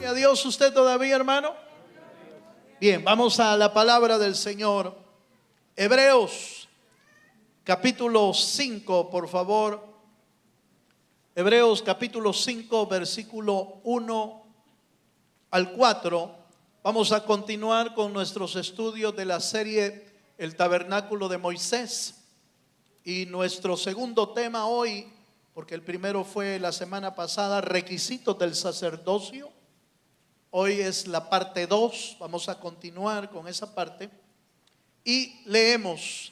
A Dios usted todavía, hermano. Bien, vamos a la palabra del Señor. Hebreos capítulo 5, por favor. Hebreos capítulo 5, versículo 1 al 4. Vamos a continuar con nuestros estudios de la serie El Tabernáculo de Moisés. Y nuestro segundo tema hoy, porque el primero fue la semana pasada, requisitos del sacerdocio. Hoy es la parte 2, vamos a continuar con esa parte. Y leemos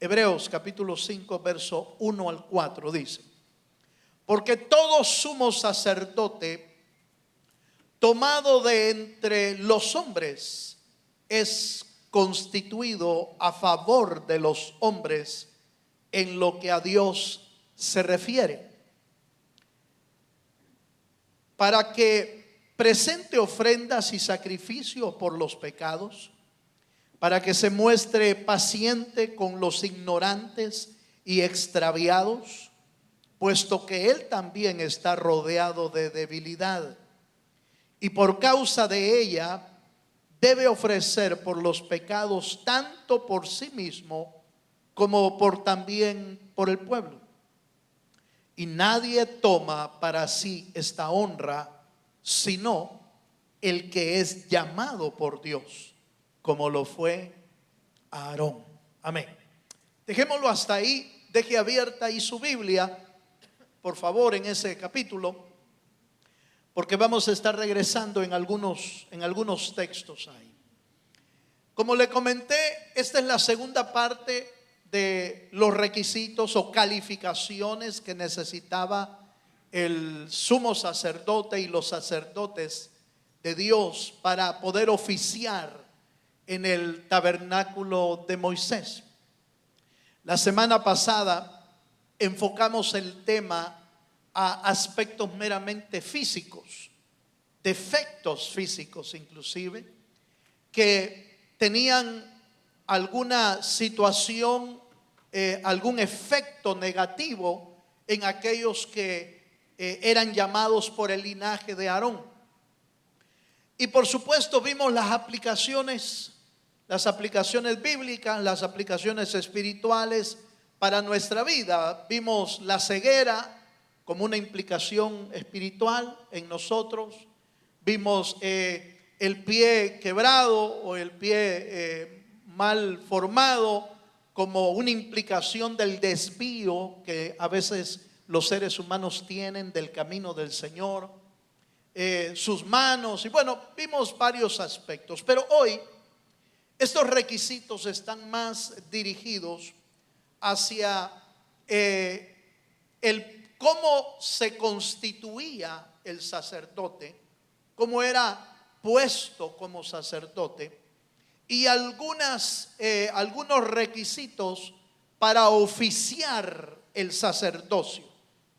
Hebreos capítulo 5, verso 1 al 4, dice: porque todo sumo sacerdote tomado de entre los hombres es constituido a favor de los hombres en lo que a Dios se refiere, para que presente ofrendas y sacrificios por los pecados, para que se muestre paciente con los ignorantes y extraviados, puesto que él también está rodeado de debilidad, y por causa de ella debe ofrecer por los pecados tanto por sí mismo como también por el pueblo. Y nadie toma para sí esta honra sino el que es llamado por Dios, como lo fue Aarón. Amén. Dejémoslo hasta ahí. Deje abierta ahí su Biblia, por favor, en ese capítulo, porque vamos a estar regresando en algunos textos ahí. Como le comenté, esta es la segunda parte de los requisitos o calificaciones que necesitaba el sumo sacerdote y los sacerdotes de Dios para poder oficiar en el tabernáculo de Moisés. La semana pasada enfocamos el tema a aspectos meramente físicos, defectos físicos inclusive, que tenían alguna situación, algún efecto negativo en aquellos que eran llamados por el linaje de Aarón. Y por supuesto vimos las aplicaciones bíblicas, las aplicaciones espirituales para nuestra vida. Vimos la ceguera como una implicación espiritual en nosotros. Vimos el pie quebrado o el pie mal formado como una implicación del desvío que a veces los seres humanos tienen del camino del Señor, sus manos, y bueno, vimos varios aspectos. Pero hoy estos requisitos están más dirigidos hacia el cómo se constituía el sacerdote, cómo era puesto como sacerdote, y algunos requisitos para oficiar el sacerdocio.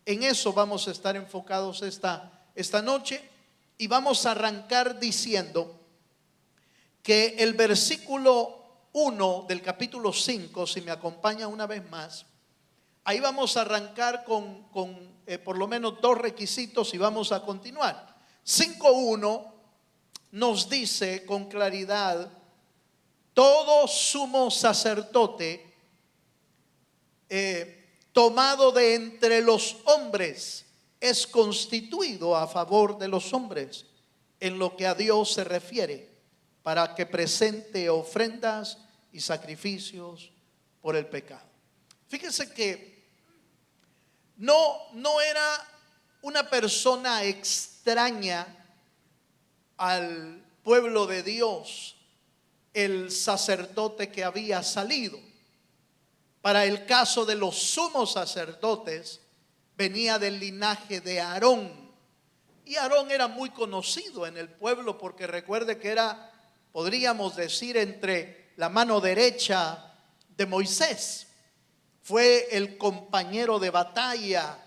En eso vamos a estar enfocados esta noche, y vamos a arrancar diciendo que el versículo 1 del capítulo 5, si me acompaña una vez más, ahí vamos a arrancar con por lo menos dos requisitos y vamos a continuar. 5:1 nos dice con claridad: todo sumo sacerdote tomado de entre los hombres es constituido a favor de los hombres en lo que a Dios se refiere, para que presente ofrendas y sacrificios por el pecado. Fíjense que no era una persona extraña al pueblo de Dios el sacerdote que había salido. Para el caso de los sumos sacerdotes, venía del linaje de Aarón. Y Aarón era muy conocido en el pueblo porque recuerde que era, podríamos decir, entre la mano derecha de Moisés. Fue el compañero de batalla.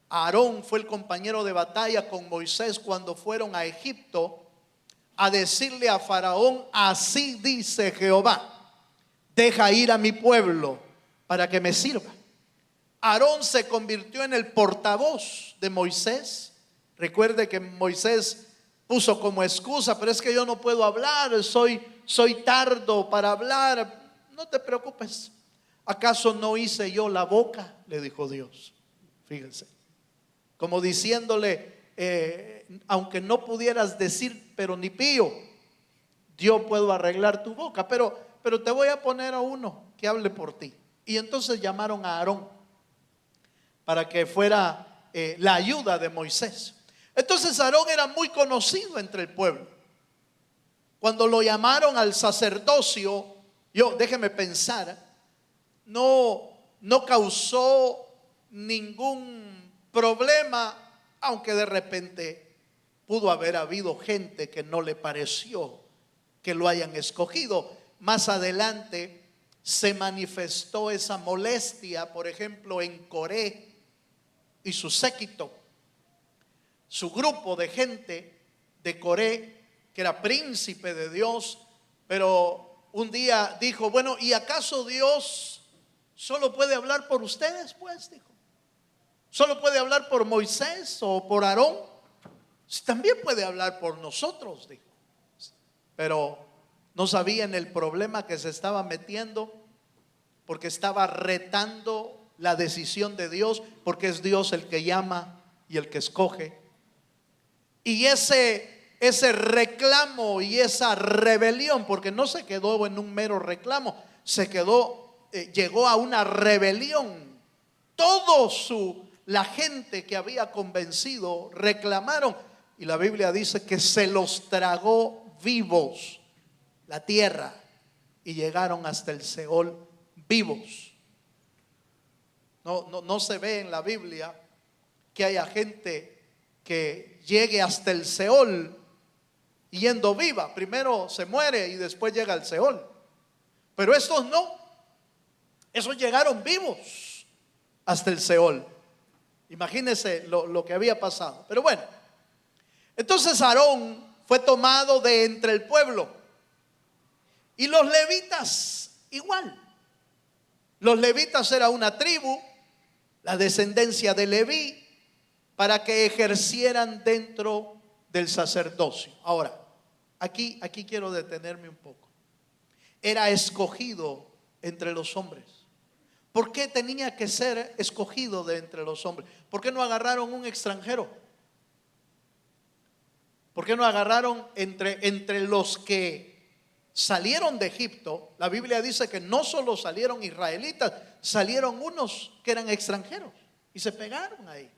Aarón fue el compañero de batalla con Moisés cuando fueron a Egipto a decirle a Faraón: así dice Jehová, deja ir a mi pueblo para que me sirva. Aarón se convirtió en el portavoz de Moisés. Recuerde que Moisés puso como excusa: pero es que yo no puedo hablar, soy tardo para hablar. No te preocupes, ¿acaso no hice yo la boca?, le dijo Dios. Fíjense, como diciéndole, aunque no pudieras decir pero ni pío, yo puedo arreglar tu boca, pero te voy a poner a uno que hable por ti. Y entonces llamaron a Aarón para que fuera la ayuda de Moisés. Entonces Aarón era muy conocido entre el pueblo. Cuando lo llamaron al sacerdocio, déjeme pensar, no causó ningún problema, aunque de repente pudo haber habido gente que no le pareció que lo hayan escogido. Más adelante se manifestó esa molestia, por ejemplo, en Coré y su séquito, su grupo de gente de Coré, que era príncipe de Dios, pero un día dijo: bueno, ¿y acaso Dios solo puede hablar por ustedes? Pues dijo, ¿solo puede hablar por Moisés o por Aarón? También puede hablar por nosotros, dijo. Pero no sabían el problema que se estaba metiendo, porque estaba retando la decisión de Dios, porque es Dios el que llama y el que escoge. Y ese reclamo y esa rebelión, porque no se quedó en un mero reclamo, llegó a una rebelión. La gente que había convencido reclamaron, y la Biblia dice que se los tragó vivos la tierra, y llegaron hasta el Seol vivos. No se ve en la Biblia que haya gente que llegue hasta el Seol yendo viva. Primero se muere y después llega al Seol. Pero estos no, esos llegaron vivos hasta el Seol. Imagínense lo que había pasado. Pero bueno, entonces Aarón fue tomado de entre el pueblo, y los levitas igual. Los levitas era una tribu, la descendencia de Leví, para que ejercieran dentro del sacerdocio. Ahora, aquí quiero detenerme un poco. Era escogido entre los hombres. ¿Por qué tenía que ser escogido de entre los hombres? ¿Por qué no agarraron un extranjero? ¿Por qué no agarraron entre los que salieron de Egipto? La Biblia dice que no solo salieron israelitas, salieron unos que eran extranjeros y se pegaron ahí.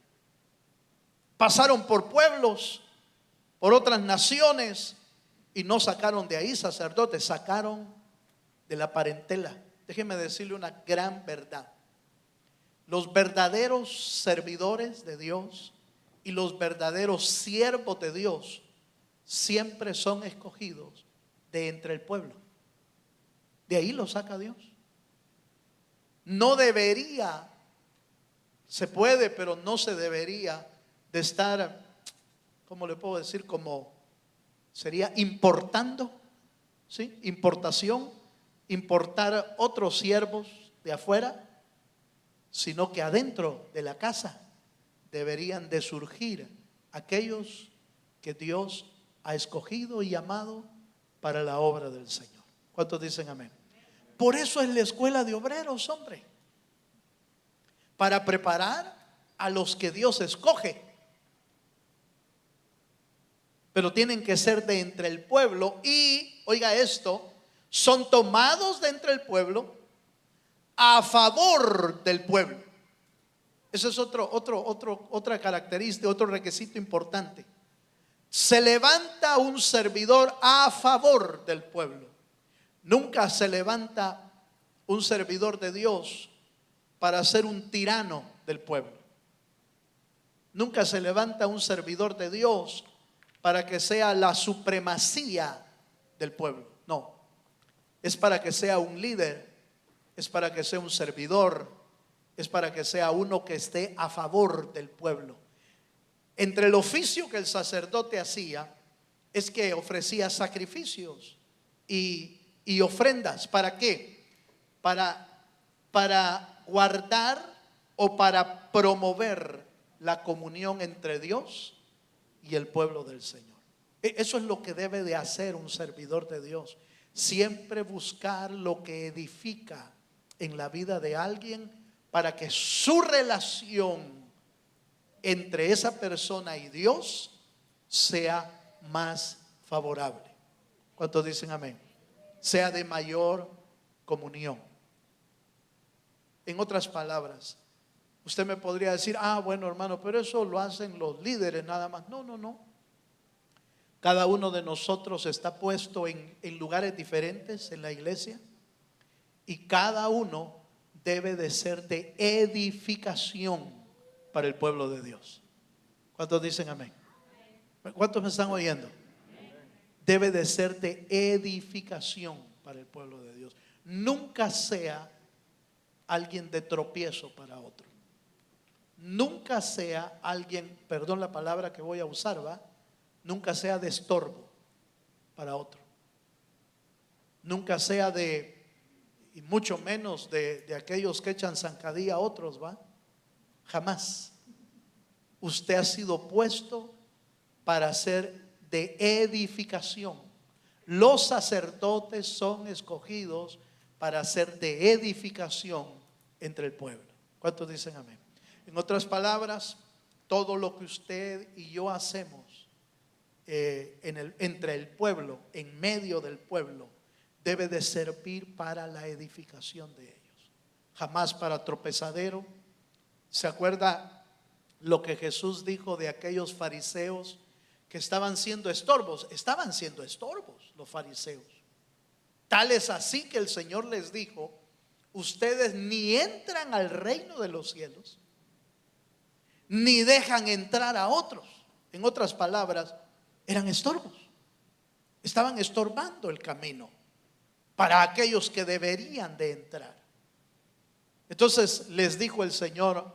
Pasaron por pueblos, por otras naciones, y no sacaron de ahí sacerdotes, sacaron de la parentela. Déjeme decirle una gran verdad: los verdaderos servidores de Dios y los verdaderos siervos de Dios siempre son escogidos de entre el pueblo. De ahí lo saca Dios. No debería, se puede, pero no se debería de estar, ¿cómo le puedo decir? Como sería importando, ¿sí? Importar otros siervos de afuera, sino que adentro de la casa deberían de surgir aquellos que Dios ha escogido y llamado para la obra del Señor. ¿Cuántos dicen amén? Por eso es la escuela de obreros, hombre, para preparar a los que Dios escoge. Pero tienen que ser de entre el pueblo, y oiga esto, son tomados de entre el pueblo a favor del pueblo. Eso es otra característica, otro requisito importante. Se levanta un servidor a favor del pueblo. Nunca se levanta un servidor de Dios para ser un tirano del pueblo. Nunca se levanta un servidor de Dios para que sea la supremacía del pueblo. No, es para que sea un líder, es para que sea un servidor, es para que sea uno que esté a favor del pueblo. Entre el oficio que el sacerdote hacía es que ofrecía sacrificios y ofrendas. ¿Para qué? Para guardar o para promover la comunión entre Dios y el pueblo del Señor. Eso es lo que debe de hacer un servidor de Dios. Siempre buscar lo que edifica en la vida de alguien para que su relación entre esa persona y Dios sea más favorable. ¿Cuántos dicen amén? Sea de mayor comunión. En otras palabras, usted me podría decir, bueno, hermano, pero eso lo hacen los líderes nada más. No, no, no. Cada uno de nosotros está puesto en lugares diferentes en la iglesia, y cada uno debe de ser de edificación para el pueblo de Dios. ¿Cuántos dicen amén? ¿Cuántos me están oyendo? Debe de ser de edificación para el pueblo de Dios. Nunca sea alguien de tropiezo para otro. Nunca sea alguien, perdón la palabra que voy a usar, nunca sea de estorbo para otro. Nunca sea y mucho menos de aquellos que echan zancadilla a otros, Jamás. Usted ha sido puesto para ser de edificación. Los sacerdotes son escogidos para ser de edificación entre el pueblo. ¿Cuántos dicen amén? En otras palabras, todo lo que usted y yo hacemos entre el pueblo, en medio del pueblo, debe de servir para la edificación de ellos, jamás para tropezadero. ¿Se acuerda lo que Jesús dijo de aquellos fariseos que estaban siendo estorbos? Estaban siendo estorbos los fariseos. Tal es así que el Señor les dijo: ustedes ni entran al reino de los cielos, ni dejan entrar a otros. En otras palabras, eran estorbos. Estaban estorbando el camino para aquellos que deberían de entrar. Entonces les dijo el Señor: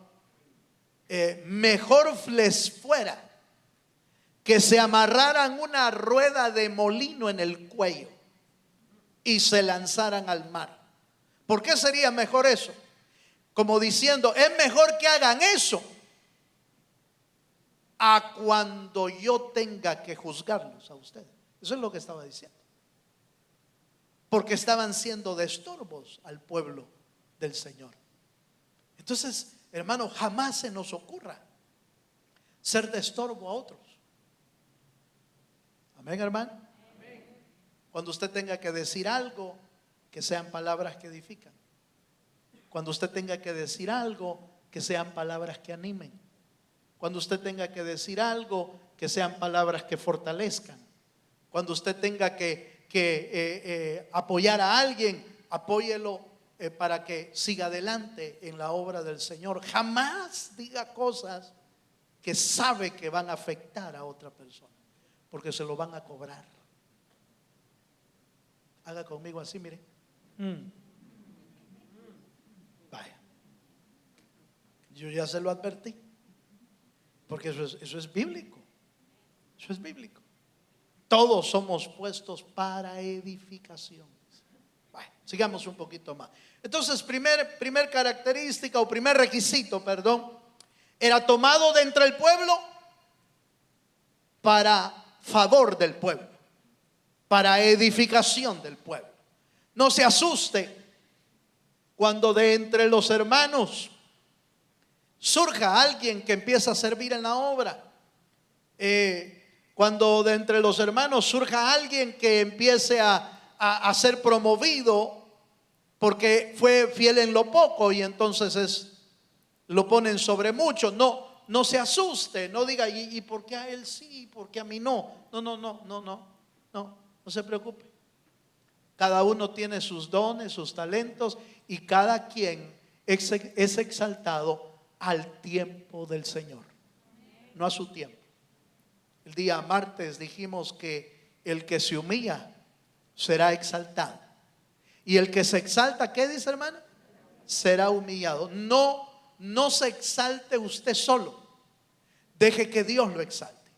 mejor les fuera que se amarraran una rueda de molino en el cuello y se lanzaran al mar. ¿Por qué sería mejor eso? Como diciendo, es mejor que hagan eso a cuando yo tenga que juzgarlos a ustedes. Eso es lo que estaba diciendo. Porque estaban siendo de estorbos al pueblo del Señor. Entonces, hermano, jamás se nos ocurra ser de estorbo a otros. Amén, hermano. Amén. Cuando usted tenga que decir algo, que sean palabras que edifican. Cuando usted tenga que decir algo, que sean palabras que animen. Cuando usted tenga que decir algo, que sean palabras que fortalezcan. Cuando usted tenga que apoyar a alguien, apóyelo para que siga adelante en la obra del Señor. Jamás diga cosas que sabe que van a afectar a otra persona, porque se lo van a cobrar. Haga conmigo así, mire. Vaya, yo ya se lo advertí, porque eso es bíblico. Eso es bíblico. Todos somos puestos para edificación. Bueno, sigamos un poquito más. Entonces, primer característica o primer requisito, era tomado de entre el pueblo para favor del pueblo, para edificación del pueblo. No se asuste cuando de entre los hermanos surja alguien que empieza a servir en la obra. Cuando de entre los hermanos surja alguien que empiece a ser promovido porque fue fiel en lo poco y entonces lo ponen sobre mucho. No se asuste, no diga, ¿y por qué a él sí, por qué a mí no? No se preocupe. Cada uno tiene sus dones, sus talentos, y cada quien es exaltado al tiempo del Señor, no a su tiempo. El día martes dijimos que el que se humilla será exaltado, y el que se exalta, ¿qué dice, hermano? Será humillado. No se exalte usted solo. Deje que Dios lo exalte.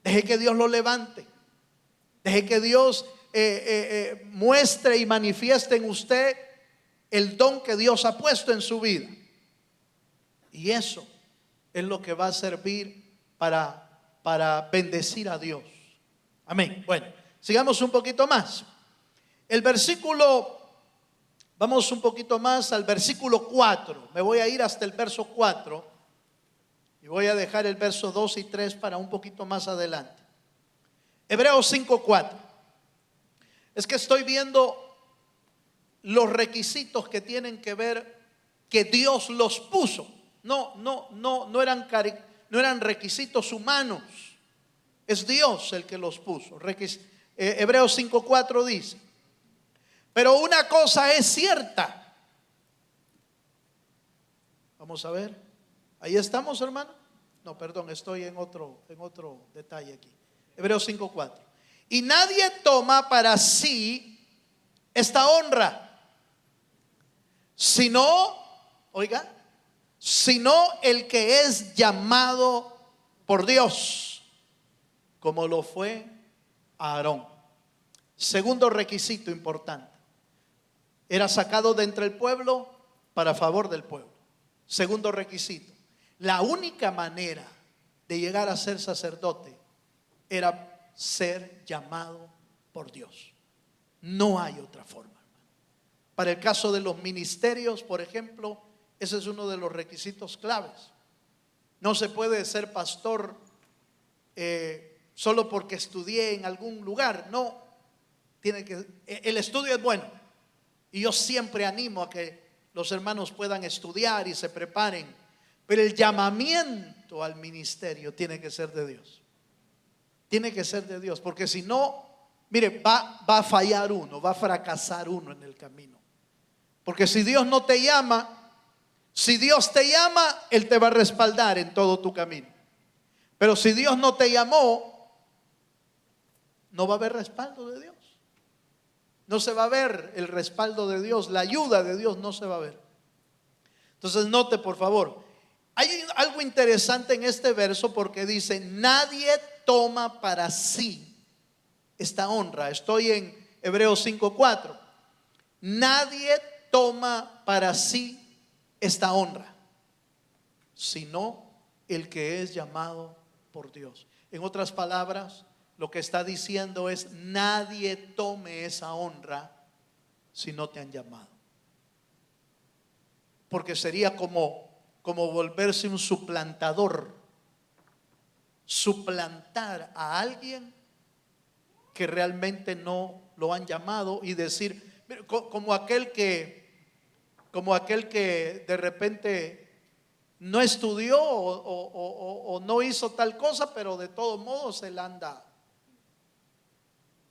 Deje que Dios lo levante. Deje que Dios muestre y manifieste en usted el don que Dios ha puesto en su vida. Y eso es lo que va a servir para bendecir a Dios. Amén. Bueno, sigamos un poquito más. El versículo, vamos un poquito más al versículo 4. Me voy a ir hasta el verso 4 y voy a dejar el verso 2 y 3 para un poquito más adelante. Hebreos 5:4. Es que estoy viendo los requisitos que tienen que ver que Dios los puso. No eran requisitos humanos. Es Dios el que los puso. Hebreos 5:4 dice: pero una cosa es cierta. Vamos a ver. Ahí estamos, hermano. No, perdón, estoy en otro detalle aquí. Hebreos 5:4. Y nadie toma para sí esta honra, sino, oiga, sino el que es llamado por Dios, como lo fue Aarón. Segundo requisito importante: era sacado de entre el pueblo para favor del pueblo. Segundo requisito: la única manera de llegar a ser sacerdote era ser llamado por Dios. No hay otra forma. Para el caso de los ministerios, por ejemplo, ese es uno de los requisitos claves. No se puede ser pastor solo porque estudié en algún lugar. No, el estudio es bueno, y yo siempre animo a que los hermanos puedan estudiar y se preparen, pero el llamamiento al ministerio tiene que ser de Dios. Tiene que ser de Dios, porque si no, mire, va a fallar uno, va a fracasar uno en el camino. Porque si Dios no te llama, si Dios te llama, Él te va a respaldar en todo tu camino. Pero si Dios no te llamó, no va a haber respaldo de Dios. No se va a ver el respaldo de Dios, la ayuda de Dios no se va a ver. Entonces note, por favor, hay algo interesante en este verso, porque dice: nadie toma para sí esta honra. Estoy en Hebreos 5:4. Nadie toma para sí esta honra, sino el que es llamado por Dios. En otras palabras, lo que está diciendo es: nadie tome esa honra si no te han llamado. Porque sería como volverse un suplantador. Suplantar a alguien que realmente no lo han llamado y decir, como aquel que de repente no estudió o no hizo tal cosa, pero de todos modos él anda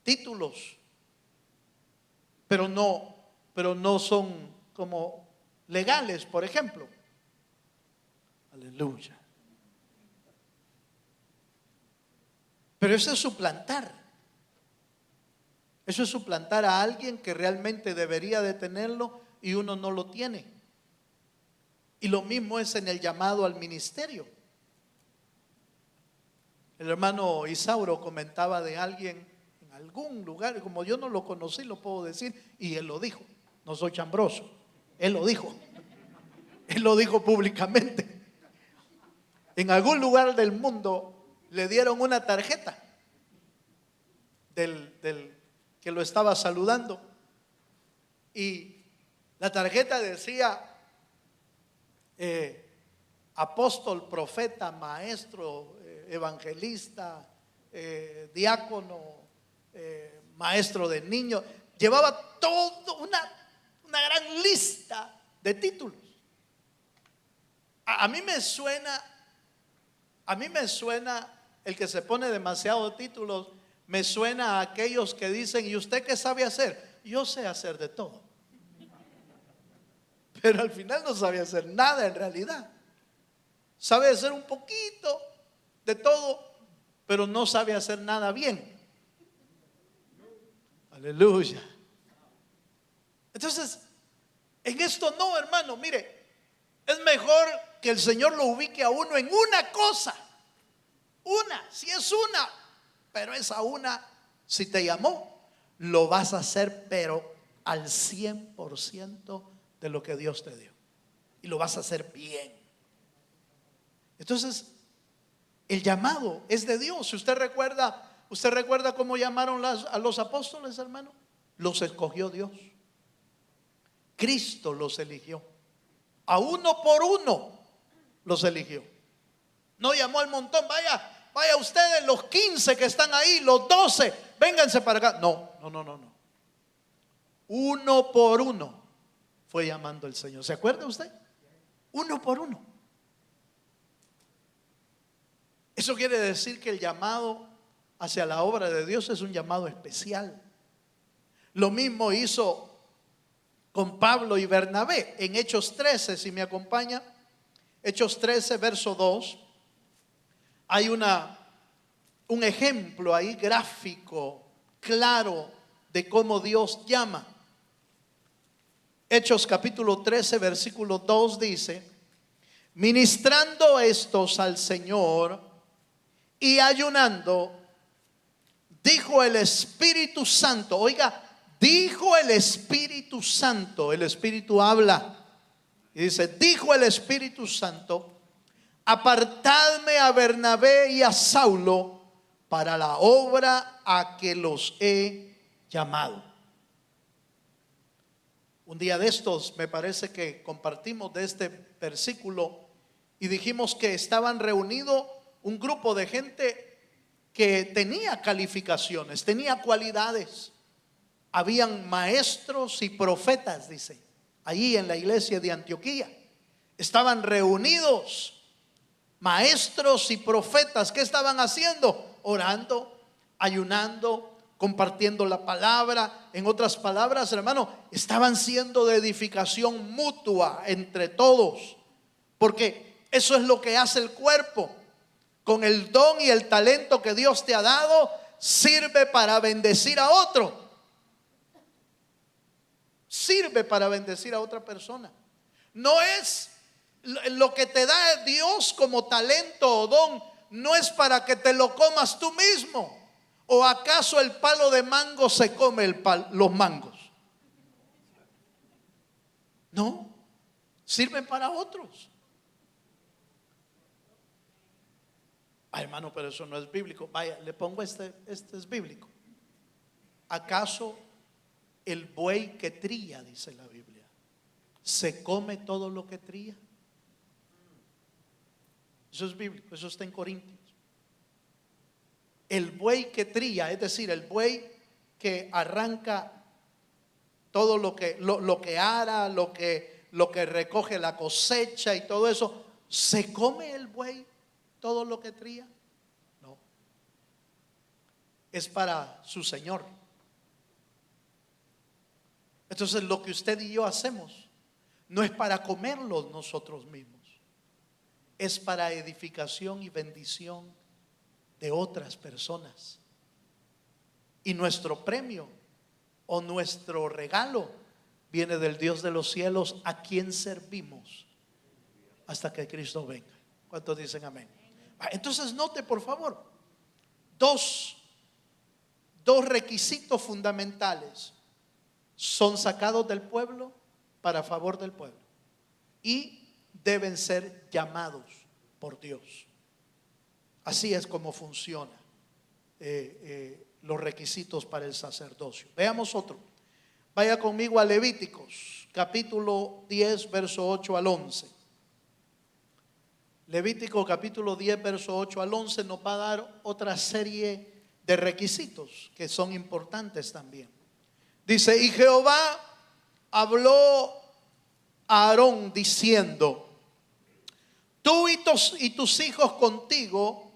títulos, pero no son como legales, por ejemplo. Aleluya. Pero eso es suplantar. Eso es suplantar a alguien que realmente debería de tenerlo y uno no lo tiene. Y lo mismo es en el llamado al ministerio. El hermano Isauro comentaba de alguien en algún lugar, como yo no lo conocí, lo puedo decir, y él lo dijo. No soy chambroso, él lo dijo. Él lo dijo públicamente. En algún lugar del mundo le dieron una tarjeta del que lo estaba saludando, y la tarjeta decía apóstol, profeta, maestro, evangelista, diácono, maestro de niños. Llevaba todo una gran lista de títulos. A mí me suena el que se pone demasiados títulos, me suena a aquellos que dicen: ¿y usted qué sabe hacer? Yo sé hacer de todo. Pero al final no sabe hacer nada en realidad. Sabe hacer un poquito de todo, pero no sabe hacer nada bien. Aleluya. Entonces, en esto no, hermano, mire, es mejor que el Señor lo ubique a uno en una cosa. Si es una, pero esa una, si te llamó, lo vas a hacer, pero al 100% de lo que Dios te dio. Y lo vas a hacer bien. Entonces, el llamado es de Dios. Si usted recuerda, ¿Usted recuerda cómo llamaron a los apóstoles, hermano? Los escogió Dios. Cristo los eligió. A uno por uno los eligió. No llamó al montón, vaya ustedes los 15 que están ahí, los 12, vénganse para acá. No. Uno por uno fue llamando el Señor. ¿Se acuerda usted? Uno por uno. Eso quiere decir que el llamado hacia la obra de Dios es un llamado especial. Lo mismo hizo con Pablo y Bernabé en Hechos 13, si me acompaña. Hechos 13, verso 2. Hay un ejemplo ahí gráfico, claro, de cómo Dios llama. Hechos capítulo 13, versículo 2 dice: ministrando estos al Señor y ayunando, dijo el Espíritu Santo. Oiga, dijo el Espíritu Santo. El Espíritu habla y dice: dijo el Espíritu Santo, apartadme a Bernabé y a Saulo para la obra a que los he llamado. Un día de estos me parece que compartimos de este versículo y dijimos que estaban reunidos un grupo de gente que tenía calificaciones, tenía cualidades. Habían maestros y profetas, dice, allí en la iglesia de Antioquía. Estaban reunidos maestros y profetas. ¿Qué estaban haciendo? Orando, ayunando, compartiendo la palabra. En otras palabras, hermano, estaban siendo de edificación mutua entre todos, porque eso es lo que hace el cuerpo. Con el don y el talento que Dios te ha dado, sirve para bendecir a otro. Sirve para bendecir a otra persona. No es lo que te da Dios como talento o don, no es para que te lo comas tú mismo. ¿O acaso el palo de mango se come los mangos? No, sirven para otros. Hermano, pero eso no es bíblico. Vaya, le pongo este es bíblico. ¿Acaso el buey que tría, dice la Biblia, se come todo lo que tría? Eso es bíblico, eso está en Corintios. El buey que tría, es decir, el buey que arranca todo lo que ara, lo que recoge la cosecha y todo eso, ¿se come el buey todo lo que tría? No. Es para su Señor. Entonces lo que usted y yo hacemos no es para comerlo nosotros mismos, es para edificación y bendición de otras personas. Y nuestro premio o nuestro regalo viene del Dios de los cielos, a quien servimos hasta que Cristo venga. ¿Cuántos dicen amén? Entonces note por favor dos requisitos fundamentales: son sacados del pueblo para favor del pueblo y deben ser llamados por Dios. Así es como funciona los requisitos para el sacerdocio. Veamos otro. Vaya conmigo a Levíticos capítulo 10 verso 8 al 11. Levítico capítulo 10 verso 8 al 11 nos va a dar otra serie de requisitos que son importantes también. Dice: y Jehová habló a Aarón diciendo: tú y tus hijos contigo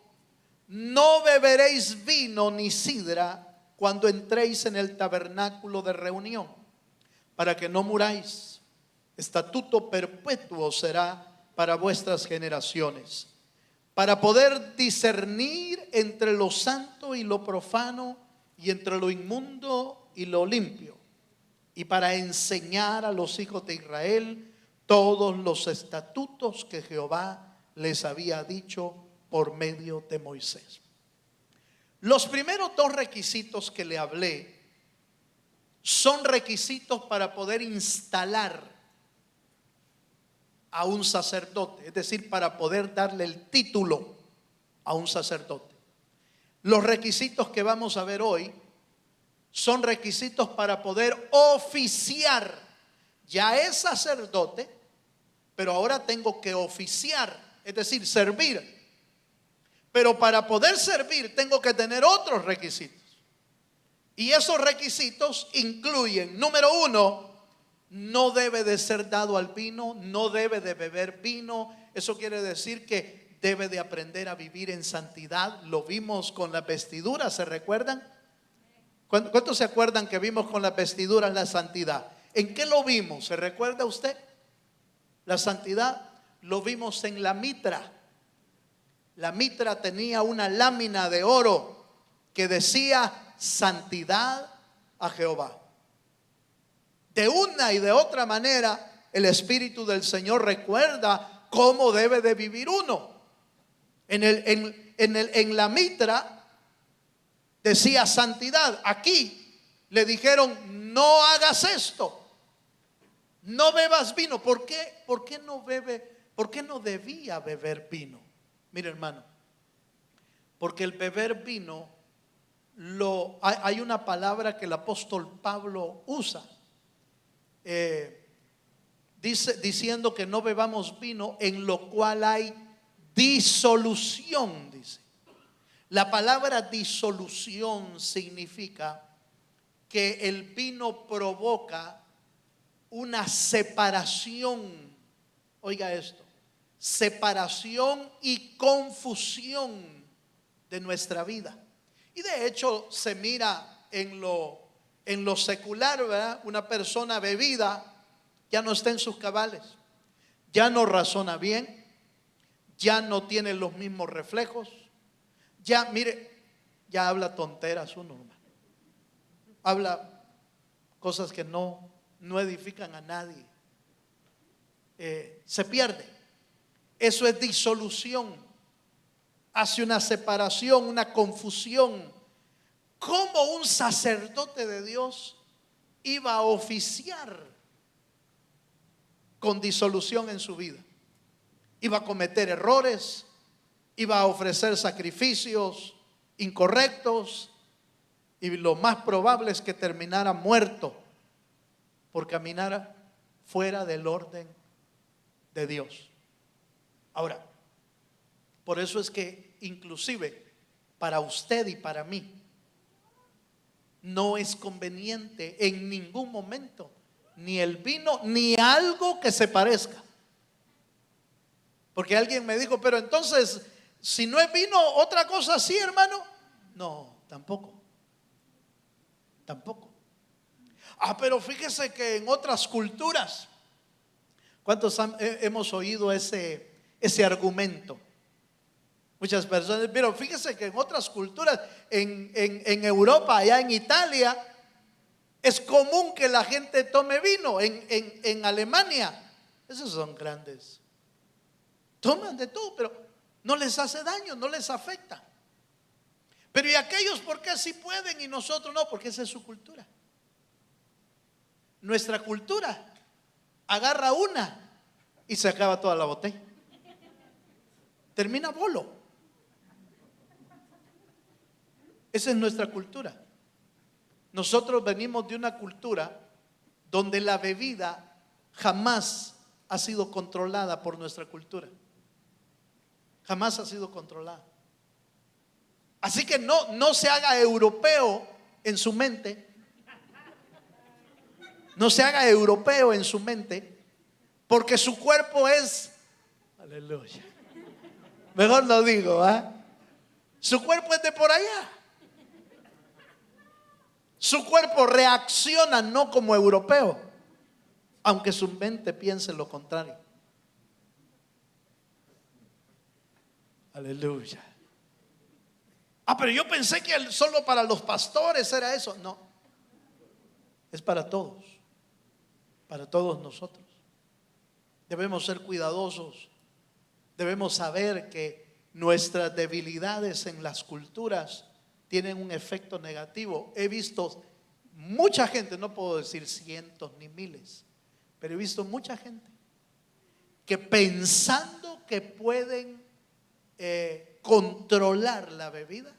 no beberéis vino ni sidra cuando entréis en el tabernáculo de reunión, para que no muráis. Estatuto perpetuo será para vuestras generaciones, para poder discernir entre lo santo y lo profano, y entre lo inmundo y lo limpio, y para enseñar a los hijos de Israel todos los estatutos que Jehová les había dicho por medio de Moisés. Los primeros dos requisitos que le hablé son requisitos para poder instalar a un sacerdote, es decir, para poder darle el título a un sacerdote. Los requisitos que vamos a ver hoy son requisitos para poder oficiar. Ya es sacerdote, pero ahora tengo que oficiar, es decir, servir. Pero para poder servir tengo que tener otros requisitos. Y esos requisitos incluyen, número uno, no debe de ser dado al vino, no debe de beber vino. Eso quiere decir que debe de aprender a vivir en santidad. Lo vimos con las vestiduras, ¿se recuerdan? ¿Cuántos se acuerdan que vimos con las vestiduras la santidad? ¿En qué lo vimos? ¿Se recuerda usted? La santidad lo vimos en la mitra. La mitra tenía una lámina de oro que decía santidad a Jehová. De una y de otra manera, el Espíritu del Señor recuerda cómo debe de vivir uno. En la mitra decía santidad. Aquí le dijeron, no hagas esto, no bebas vino. ¿Por qué? ¿Por qué no bebe? ¿Por qué no debía beber vino? Mire, hermano, porque el beber vino, hay una palabra que el apóstol Pablo usa, diciendo que no bebamos vino en lo cual hay disolución, dice. La palabra disolución significa que el vino provoca una separación. Oiga esto, separación y confusión de nuestra vida. Y de hecho se mira en lo secular, ¿verdad? Una persona bebida ya no está en sus cabales, ya no razona bien, ya no tiene los mismos reflejos, ya, mire, ya habla tonteras uno, hermano. Habla cosas que no edifican a nadie. Se pierde. Eso es disolución. Hace una separación, una confusión. ¿Cómo un sacerdote de Dios iba a oficiar con disolución en su vida? Iba a cometer errores, iba a ofrecer sacrificios incorrectos, y lo más probable es que terminara muerto por caminar fuera del orden de Dios. Ahora, por eso es que inclusive para usted y para mí no es conveniente en ningún momento ni el vino ni algo que se parezca. Porque alguien me dijo, pero entonces si no es vino, otra cosa sí, hermano. No, tampoco. Pero fíjese que en otras culturas, ¿cuántos hemos oído ese argumento? Muchas personas, pero fíjese que en otras culturas, en Europa, allá en Italia, es común que la gente tome vino. En Alemania, esos son grandes, toman de todo, pero no les hace daño, no les afecta. Pero ¿y aquellos por qué sí pueden y nosotros no? Porque esa es su cultura. Nuestra cultura agarra una y se acaba toda la botella, termina bolo. Esa es nuestra cultura. Nosotros venimos de una cultura donde la bebida jamás ha sido controlada por nuestra cultura. Jamás ha sido controlada. Así que no se haga europeo en su mente. No se haga europeo en su mente, porque su cuerpo es, aleluya, mejor lo digo, su cuerpo es de por allá. Su cuerpo reacciona no como europeo, aunque su mente piense lo contrario. Aleluya. Pero yo pensé que solo para los pastores era eso. No, es para todos nosotros. Debemos ser cuidadosos. Debemos saber que nuestras debilidades en las culturas tienen un efecto negativo. He visto mucha gente, no puedo decir cientos ni miles, pero he visto mucha gente que pensando que pueden controlar la bebida,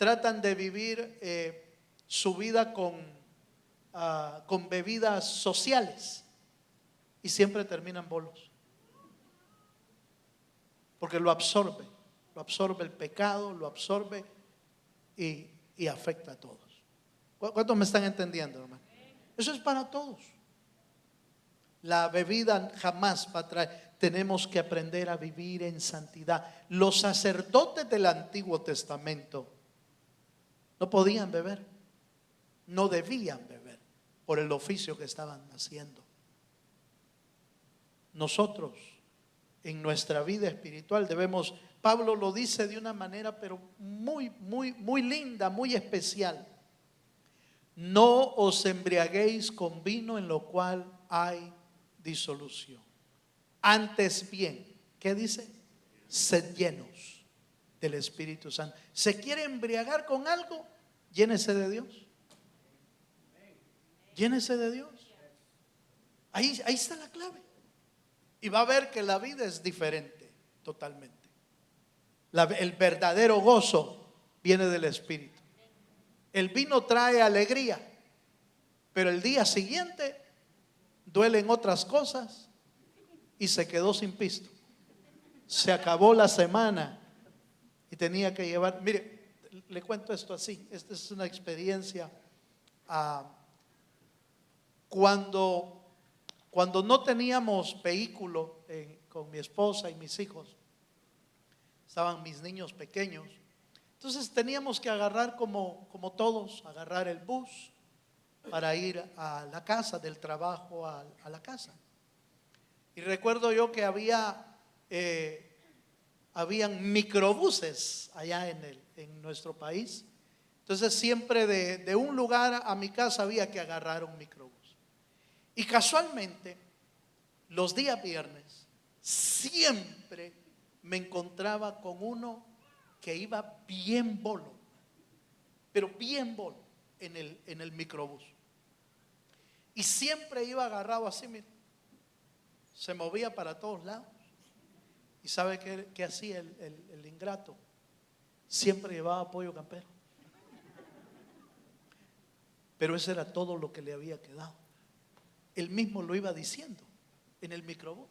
tratan de vivir su vida con bebidas sociales y siempre terminan bolos, porque lo absorbe el pecado, lo absorbe y afecta a todos. ¿Cuántos me están entendiendo, hermano? Eso es para todos. La bebida jamás va a traer. Tenemos que aprender a vivir en santidad. Los sacerdotes del Antiguo Testamento no podían beber, no debían beber por el oficio que estaban haciendo. Nosotros en nuestra vida espiritual debemos, Pablo lo dice de una manera pero muy linda, muy especial. No os embriaguéis con vino en lo cual hay disolución. Antes bien, ¿qué dice? Sed llenos del Espíritu Santo. ¿Se quiere embriagar con algo? Llénese de Dios. Llénese de Dios. Ahí está la clave. Y va a ver que la vida es diferente totalmente. El verdadero gozo viene del Espíritu. El vino trae alegría, pero el día siguiente duelen otras cosas y se quedó sin pisto. Se acabó la semana y tenía que llevar. Mire, le cuento esto así. Esta es una experiencia. Cuando no teníamos vehículo con mi esposa y mis hijos, estaban mis niños pequeños, entonces teníamos que agarrar como todos, agarrar el bus para ir a la casa, del trabajo a la casa. Y recuerdo yo que habían microbuses allá en nuestro país. Entonces siempre de un lugar a mi casa había que agarrar un microbús. Y casualmente, los días viernes, siempre me encontraba con uno que iba bien bolo, pero bien bolo en el microbús. Y siempre iba agarrado así, se movía para todos lados. ¿Y sabe qué hacía el ingrato? Siempre llevaba pollo campero. Pero eso era todo lo que le había quedado. Él mismo lo iba diciendo en el microbús.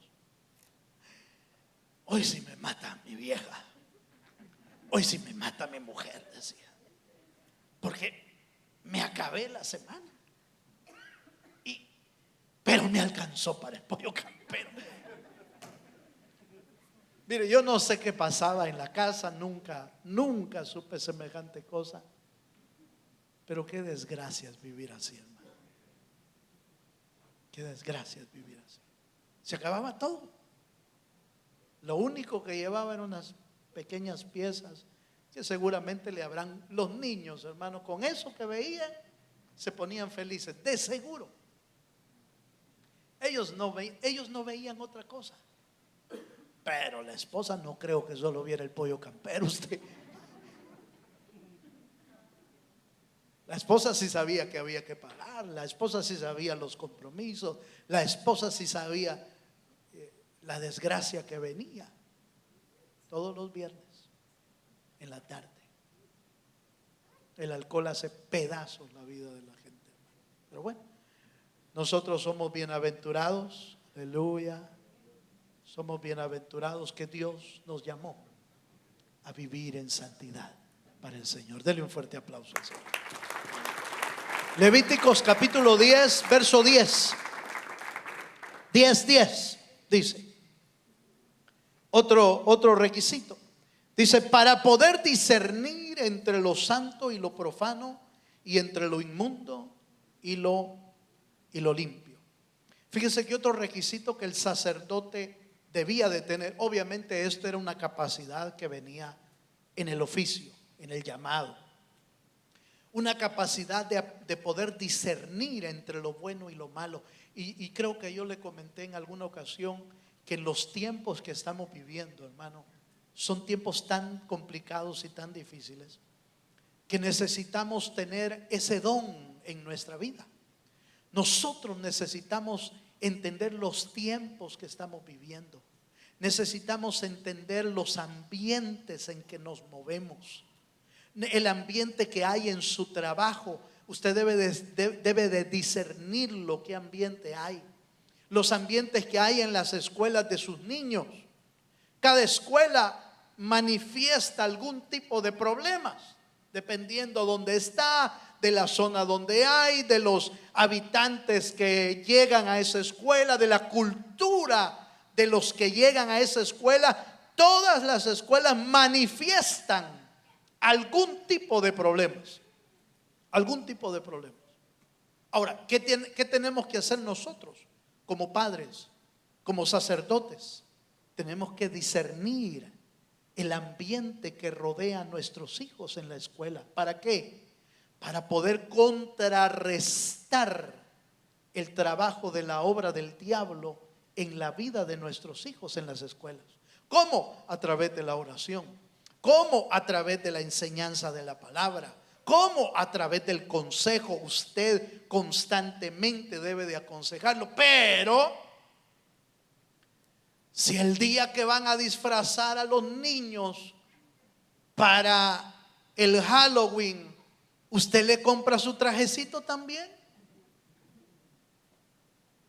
Hoy sí me mata mi vieja, hoy sí me mata mi mujer, decía, porque me acabé la semana, pero me alcanzó para el pollo campero. Mire, yo no sé qué pasaba en la casa, nunca supe semejante cosa, pero qué desgracia es vivir así, hermano. Qué desgracia es vivir así. Se acababa todo. Lo único que llevaba eran unas pequeñas piezas que seguramente le habrán los niños, hermano, con eso que veían se ponían felices, de seguro. Ellos no veían otra cosa. Pero la esposa no creo que solo viera el pollo campero, usted. La esposa sí sabía que había que pagar, la esposa sí sabía los compromisos, la esposa sí sabía la desgracia que venía todos los viernes en la tarde. El alcohol hace pedazos la vida de la gente. Pero bueno, nosotros somos bienaventurados, aleluya. Somos bienaventurados que Dios nos llamó a vivir en santidad para el Señor. Dele un fuerte aplauso al Señor. Levíticos capítulo 10, verso 10. 10 dice. Otro requisito. Dice, para poder discernir entre lo santo y lo profano, y entre lo inmundo y lo limpio. Fíjese que otro requisito que el sacerdote debía de tener, obviamente esto era una capacidad que venía en el oficio, en el llamado. Una capacidad de poder discernir entre lo bueno y lo malo. Y creo que yo le comenté en alguna ocasión que en los tiempos que estamos viviendo, hermano, son tiempos tan complicados y tan difíciles que necesitamos tener ese don en nuestra vida. Nosotros necesitamos entender los tiempos que estamos viviendo. Necesitamos entender los ambientes en que nos movemos. el ambiente que hay en su trabajo. Usted debe de discernir lo que ambiente hay. Los ambientes que hay en las escuelas de sus niños. Cada escuela manifiesta algún tipo de problemas, dependiendo dónde está, de la zona donde hay, de los habitantes que llegan a esa escuela, de la cultura de los que llegan a esa escuela. Todas las escuelas manifiestan algún tipo de problemas. Algún tipo de problemas. Ahora, ¿qué tenemos que hacer nosotros como padres, como sacerdotes? Tenemos que discernir el ambiente que rodea a nuestros hijos en la escuela. ¿Para qué? Para poder contrarrestar el trabajo de la obra del diablo en la vida de nuestros hijos en las escuelas. ¿Cómo? A través de la oración. ¿Cómo? A través de la enseñanza de la palabra. ¿Cómo? A través del consejo. Usted constantemente debe de aconsejarlo. Pero si el día que van a disfrazar a los niños para el Halloween, usted le compra su trajecito también,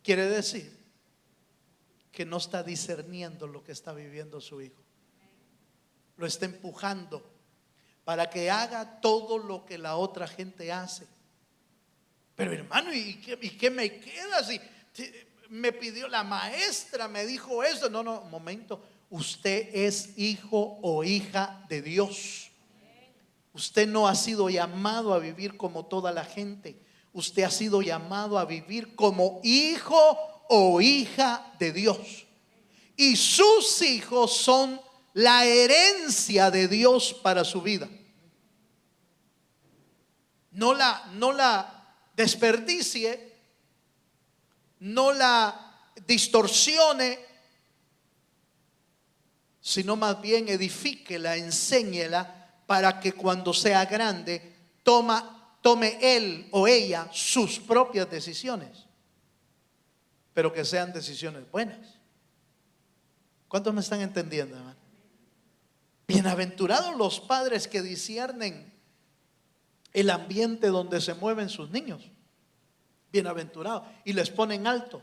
quiere decir que no está discerniendo lo que está viviendo su hijo. Lo está empujando para que haga todo lo que la otra gente hace. Pero hermano, ¿y qué me queda si me pidió la maestra, me dijo eso? No, momento. Usted es hijo o hija de Dios. Usted no ha sido llamado a vivir como toda la gente. Usted ha sido llamado a vivir como hijo o hija de Dios. Y sus hijos son la herencia de Dios para su vida. No la desperdicie, no la distorsione, sino más bien edifíquela, enséñela, para que cuando sea grande tome él o ella sus propias decisiones, pero que sean decisiones buenas. ¿Cuántos me están entendiendo, hermano? Bienaventurados los padres que disciernen el ambiente donde se mueven sus niños. Bienaventurados. Y les ponen alto,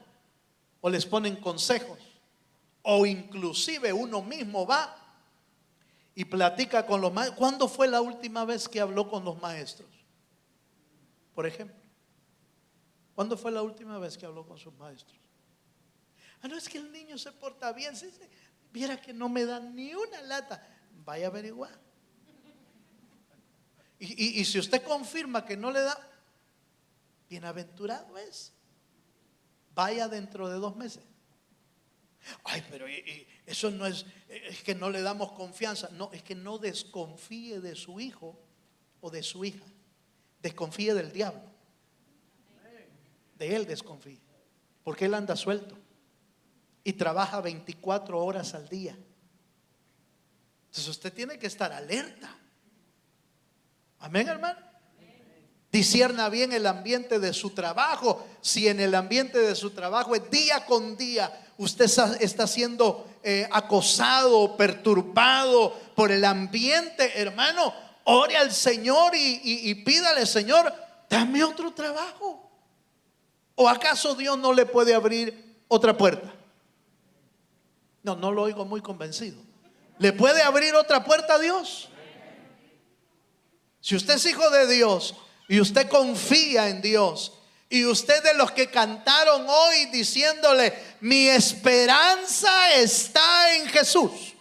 o les ponen consejos, o inclusive uno mismo va y platica con los maestros. ¿Cuándo fue la última vez que habló con los maestros? Por ejemplo, ¿cuándo fue la última vez que habló con sus maestros? No, es que el niño se porta bien. Viera que no me da ni una lata. Vaya a averiguar. Y si usted confirma que no le da, bienaventurado es. Vaya dentro de 2 meses. Ay, pero eso no es que no le damos confianza. No, es que no desconfíe de su hijo o de su hija. Desconfíe del diablo. De él desconfíe, porque él anda suelto y trabaja 24 horas al día. Entonces usted tiene que estar alerta. Amén, hermano. Discierna bien el ambiente de su trabajo. Si en el ambiente de su trabajo es día con día usted está siendo acosado, perturbado por el ambiente, hermano, ore al Señor y pídale: Señor, dame otro trabajo. ¿O acaso Dios no le puede abrir otra puerta? No lo oigo muy convencido. ¿Le puede abrir otra puerta a Dios? Si usted es hijo de Dios y usted confía en Dios, y usted de los que cantaron hoy diciéndole: mi esperanza está en Jesús,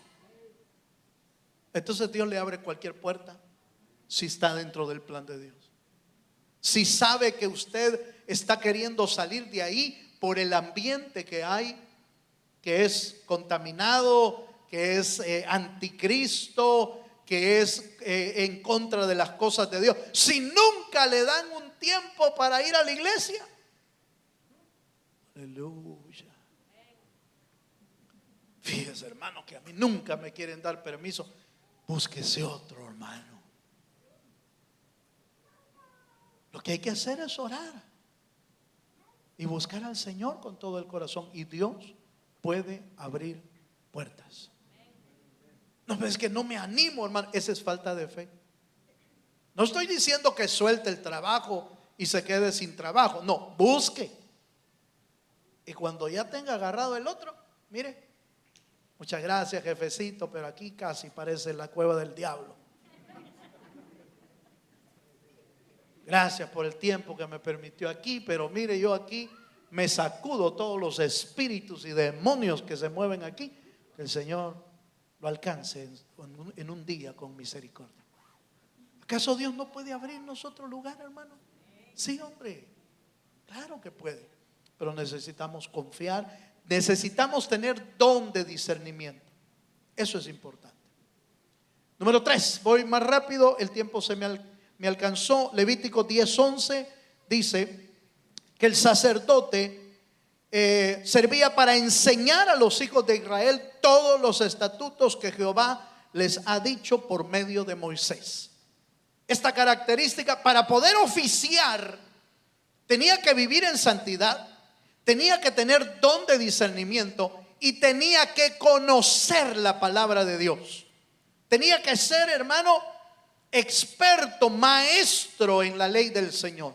entonces Dios le abre cualquier puerta si está dentro del plan de Dios. Si sabe que usted está queriendo salir de ahí por el ambiente que hay, que es contaminado, que es anticristo, que es en contra de las cosas de Dios, si nunca le dan un tiempo para ir a la iglesia, aleluya. Fíjese, hermano, que a mí nunca me quieren dar permiso. Búsquese otro, hermano. Lo que hay que hacer es orar y buscar al Señor con todo el corazón, y Dios puede abrir puertas. No, pero es que no me animo, hermano. Esa es falta de fe. No estoy diciendo que suelte el trabajo y se quede sin trabajo. No, busque. Y cuando ya tenga agarrado el otro, mire, muchas gracias, jefecito, pero aquí casi parece la cueva del diablo. Gracias por el tiempo que me permitió aquí, pero mire, yo aquí me sacudo todos los espíritus y demonios que se mueven aquí. Que el Señor lo alcance en un día con misericordia. ¿Acaso Dios no puede abrirnos otro lugar, hermano? Sí, hombre, claro que puede. Pero necesitamos confiar, necesitamos tener don de discernimiento. Eso es importante. Número 3, voy más rápido, el tiempo me alcanzó. Levítico 10:11 dice que el sacerdote servía para enseñar a los hijos de Israel todos los estatutos que Jehová les ha dicho por medio de Moisés. Esta característica, para poder oficiar, tenía que vivir en santidad, tenía que tener don de discernimiento y tenía que conocer la palabra de Dios. Tenía que ser, hermano, experto, maestro en la ley del Señor.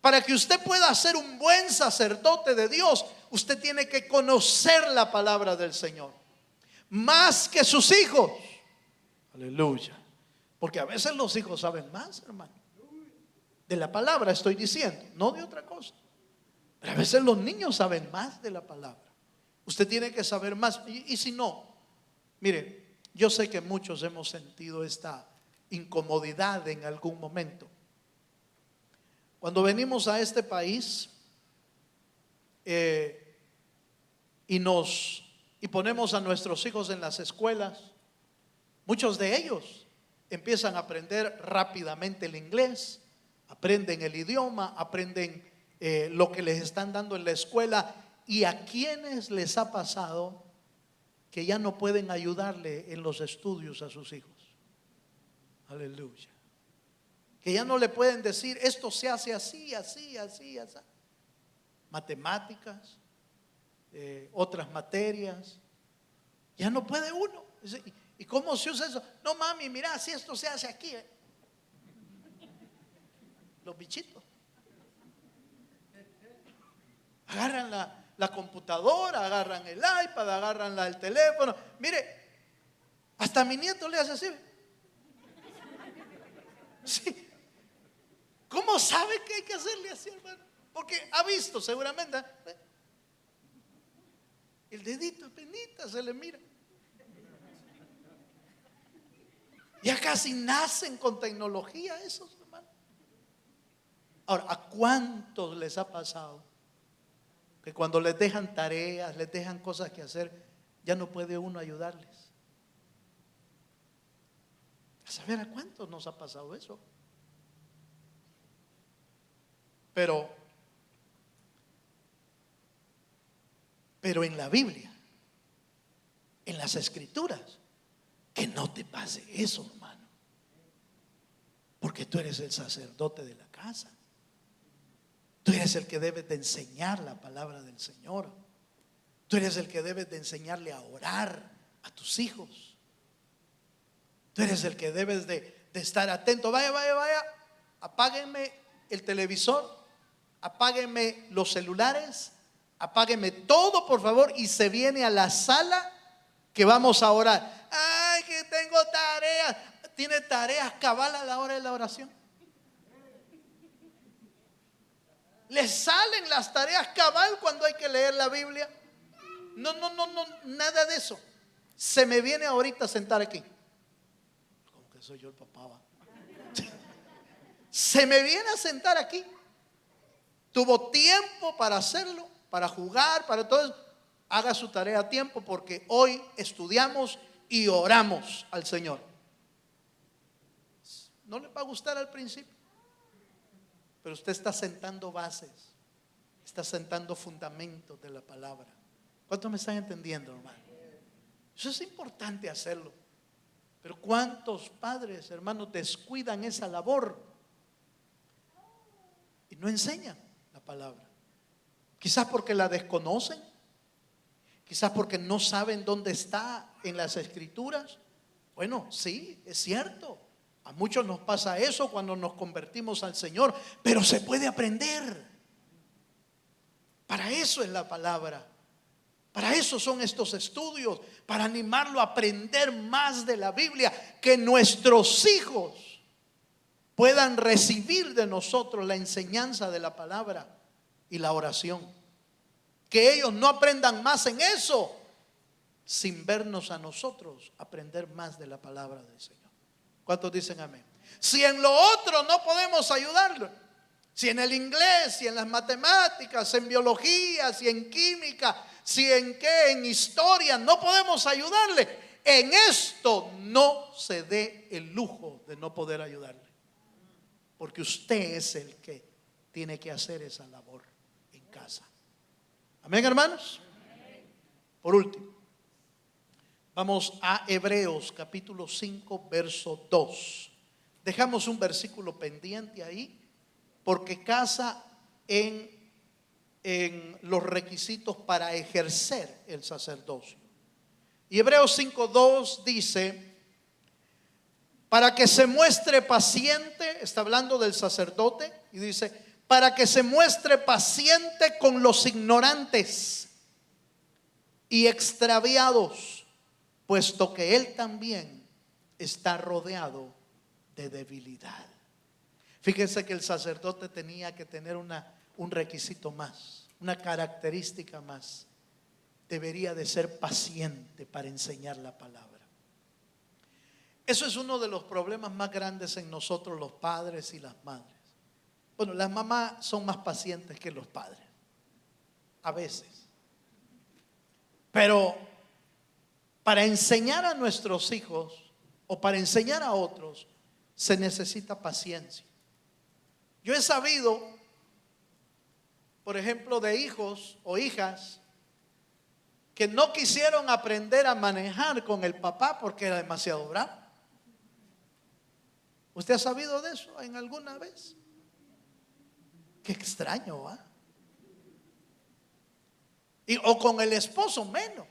Para que usted pueda ser un buen sacerdote de Dios, usted tiene que conocer la palabra del Señor, más que sus hijos. Aleluya. Porque a veces los hijos saben más, hermano. De la palabra estoy diciendo, no de otra cosa. Pero a veces los niños saben más de la palabra. Usted tiene que saber más. Y si no, mire, yo sé que muchos hemos sentido esta incomodidad en algún momento. Cuando venimos a este país y ponemos a nuestros hijos en las escuelas, muchos de ellos empiezan a aprender rápidamente el inglés, aprenden el idioma, aprenden lo que les están dando en la escuela. ¿Y a quienes les ha pasado que ya no pueden ayudarle en los estudios a sus hijos? Aleluya. Que ya no le pueden decir, esto se hace así, así, así, así. Matemáticas, otras materias. Ya no puede uno. ¿Y cómo se usa eso? No, mami, mira, si esto se hace aquí. Los bichitos agarran la computadora, agarran el iPad, agarran el teléfono. Mire, hasta mi nieto le hace así. Sí. ¿Cómo sabe que hay que hacerle así, hermano? Porque ha visto seguramente el dedito, penita, se le mira. Ya casi nacen con tecnología esos, hermanos. Ahora, ¿a cuántos les ha pasado que cuando les dejan tareas, les dejan cosas que hacer, ya no puede uno ayudarles? A saber a cuántos nos ha pasado eso. Pero en la Biblia, en las Escrituras, que no te pase eso, hermano. Porque tú eres el sacerdote de la casa. Tú eres el que debes de enseñar la palabra del Señor. Tú eres el que debes de enseñarle a orar a tus hijos. Tú eres el que debes de estar atento. Vaya, apáguenme el televisor, apáguenme los celulares, apáguenme todo, por favor, y se viene a la sala que vamos a orar. Ay, que tengo tareas. ¿Tiene tareas cabal a la hora de la oración? ¿Le salen las tareas cabal cuando hay que leer la Biblia? No, nada de eso. Se me viene ahorita a sentar aquí. Como que soy yo el papá, ¿va? Se me viene a sentar aquí. Tuvo tiempo para hacerlo, para jugar, para todo eso. Haga su tarea a tiempo, porque hoy estudiamos y oramos al Señor. No le va a gustar al principio, pero usted está sentando bases, está sentando fundamentos de la palabra. ¿Cuántos me están entendiendo, hermano? Eso es importante hacerlo. Pero ¿cuántos padres, hermanos, descuidan esa labor y no enseñan la palabra? Quizás porque la desconocen, quizás porque no saben dónde está en las Escrituras. Bueno, sí, es cierto. A muchos nos pasa eso cuando nos convertimos al Señor, pero se puede aprender. Para eso es la palabra. Para eso son estos estudios, para animarlo a aprender más de la Biblia, que nuestros hijos puedan recibir de nosotros la enseñanza de la palabra y la oración. Que ellos no aprendan más en eso sin vernos a nosotros aprender más de la palabra del Señor. ¿Cuántos dicen amén? Si en lo otro no podemos ayudarlo, si en el inglés, si en las matemáticas, en biología, si en química, si en qué, en historia, no podemos ayudarle, en esto no se dé el lujo de no poder ayudarle, porque usted es el que tiene que hacer esa labor en casa. Amén, hermanos. Por último, vamos a Hebreos capítulo 5 verso 2. Dejamos un versículo pendiente ahí porque casa en los requisitos para ejercer el sacerdocio. Y Hebreos 5:2 dice: para que se muestre paciente, está hablando del sacerdote, y dice: para que se muestre paciente con los ignorantes y extraviados, puesto que él también está rodeado de debilidad. Fíjense que el sacerdote tenía que tener un requisito más, una característica más. Debería de ser paciente para enseñar la palabra. Eso es uno de los problemas más grandes en nosotros los padres y las madres. Bueno, las mamás son más pacientes que los padres, a veces. Pero para enseñar a nuestros hijos o para enseñar a otros se necesita paciencia. Yo he sabido, por ejemplo, de hijos o hijas que no quisieron aprender a manejar con el papá porque era demasiado bravo. ¿Usted ha sabido de eso en alguna vez? Qué extraño, ¿va? O con el esposo menos.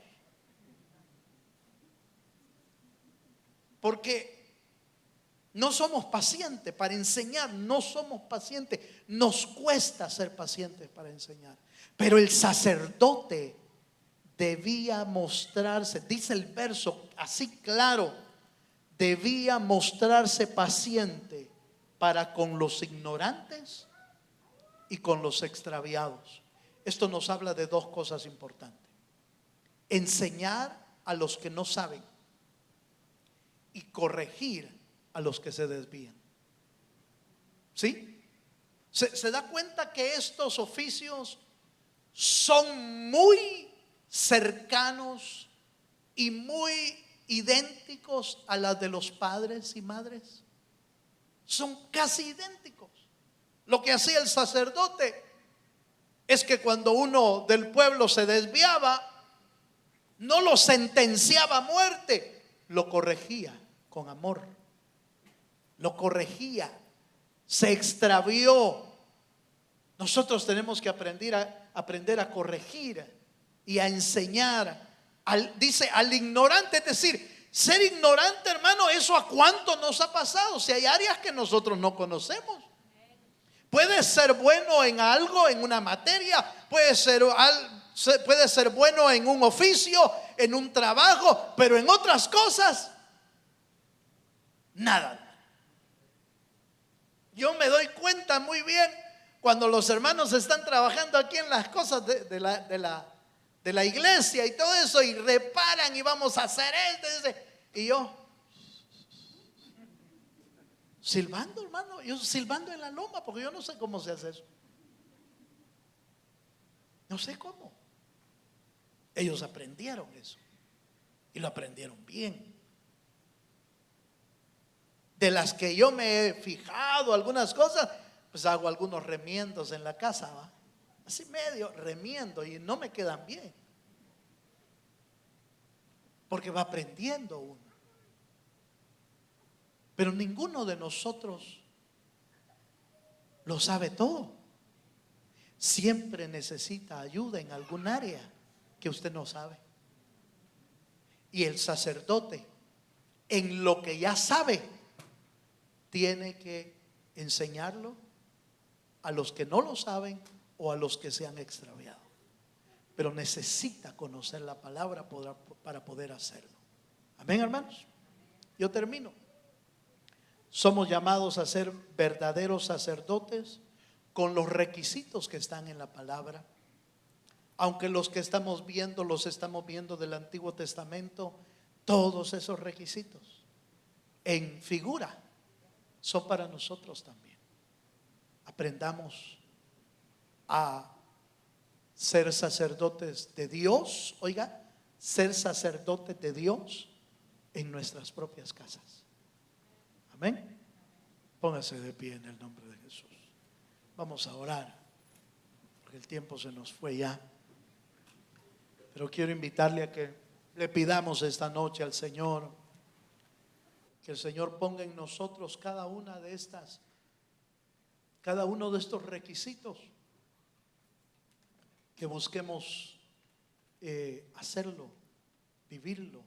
Porque no somos pacientes para enseñar, no somos pacientes. Nos cuesta ser pacientes para enseñar. Pero el sacerdote debía mostrarse, dice el verso así claro, debía mostrarse paciente para con los ignorantes y con los extraviados. Esto nos habla de dos cosas importantes: enseñar a los que no saben y corregir a los que se desvían. ¿Sí? ¿Se da cuenta que estos oficios son muy cercanos y muy idénticos a las de los padres y madres? Son casi idénticos. Lo que hacía el sacerdote es que cuando uno del pueblo se desviaba, no lo sentenciaba a muerte, lo corregía con amor. Lo corregía, se extravió. Nosotros tenemos que aprender a corregir y a enseñar. Dice al ignorante, es decir, ser ignorante, hermano, eso a cuánto nos ha pasado. Si hay áreas que nosotros no conocemos. Puede ser bueno en algo, en una materia, puede ser bueno en un oficio, en un trabajo, pero en otras cosas, nada. Yo me doy cuenta muy bien cuando los hermanos están trabajando aquí en las cosas de la iglesia y todo eso, y reparan y vamos a hacer esto, y yo silbando, hermano, yo silbando en la loma, porque yo no sé cómo se hace eso. No sé cómo. Ellos aprendieron eso y lo aprendieron bien. De las que yo me he fijado algunas cosas, pues hago algunos remiendos en la casa, ¿va? Así medio remiendo y no me quedan bien, porque va aprendiendo uno. Pero ninguno de nosotros lo sabe todo. Siempre necesita ayuda en algún área que usted no sabe. Y el sacerdote, en lo que ya sabe, tiene que enseñarlo a los que no lo saben o a los que se han extraviado. Pero necesita conocer la palabra para poder hacerlo. Amén, hermanos. Yo termino. Somos llamados a ser verdaderos sacerdotes con los requisitos que están en la palabra. Aunque los que estamos viendo, los estamos viendo del Antiguo Testamento, todos esos requisitos en figura son para nosotros también. Aprendamos a ser sacerdotes de Dios, oiga, ser sacerdotes de Dios en nuestras propias casas. Amén. Póngase de pie en el nombre de Jesús. Vamos a orar, porque el tiempo se nos fue ya. Pero quiero invitarle a que le pidamos esta noche al Señor, que el Señor ponga en nosotros cada uno de estos requisitos, que busquemos hacerlo, vivirlo,